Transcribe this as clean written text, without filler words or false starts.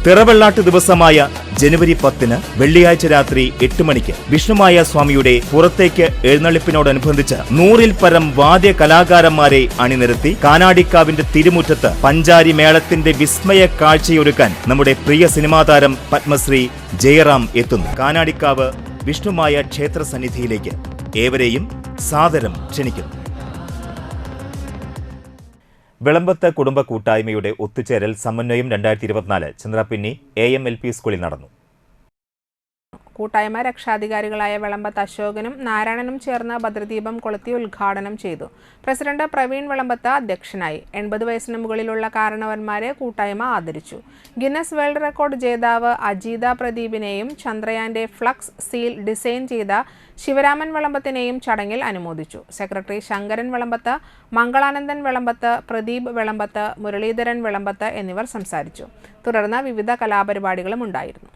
തിറവെള്ളാട്ട് ദിവസമായ ജനുവരി 10 വെള്ളിയാഴ്ച രാത്രി 8 മണിക്ക് വിഷ്ണുമായ സ്വാമിയുടെ പുറത്തേക്ക് എഴുന്നള്ളിപ്പിനോടനുബന്ധിച്ച് 100-ൽ പരം വാദ്യ കലാകാരന്മാരെ അണിനിരത്തി കാനാടിക്കാവിന്റെ തിരുമുറ്റത്ത് പഞ്ചാരി മേളത്തിന്റെ വിസ്മയ കാഴ്ചയൊരുക്കാൻ നമ്മുടെ പ്രിയ സിനിമാ താരം പത്മശ്രീ ജയറാം എത്തുന്നു. കാനാടിക്കാവ് വിഷ്ണുമായ ക്ഷേത്ര സന്നിധിയിലേക്ക് ഏവരെയും സാദരം ക്ഷണിക്കുന്നു. വിളമ്പത്ത് കുടുംബ കൂട്ടായ്മയുടെ ഒത്തുചേരൽ സമന്വയം 2024 ചന്ദ്രപിന്നി AMLP സ്കൂളിൽ നടന്നു. കൂട്ടായ്മ രക്ഷാധികാരികളായ വിളമ്പത്ത് അശോകനും നാരായണനും ചേർന്ന് ഭദ്രദീപം കൊളുത്തി ഉദ്ഘാടനം ചെയ്തു. പ്രസിഡന്റ് പ്രവീൺ വിളമ്പത്ത് അധ്യക്ഷനായി. 80 വയസ്സിന് മുകളിലുള്ള കാരണവന്മാരെ കൂട്ടായ്മ ആദരിച്ചു. ഗിന്നസ് വേൾഡ് റെക്കോർഡ് ജേതാവ് അജീത പ്രദീപിനെയും ചന്ദ്രയാന്റെ ഫ്ലക്സ് സീൽ ഡിസൈൻ ചെയ്ത ശിവരാമൻ വിളമ്പത്തിനെയും ചടങ്ങിൽ അനുമോദിച്ചു. സെക്രട്ടറി ശങ്കരൻ വിളമ്പത്ത്, മംഗളാനന്ദൻ വിളമ്പത്ത്, പ്രദീപ് വിളമ്പത്ത്, മുരളീധരൻ വിളമ്പത്ത് എന്നിവർ സംസാരിച്ചു. തുടർന്ന് വിവിധ കലാപരിപാടികളും ഉണ്ടായിരുന്നു.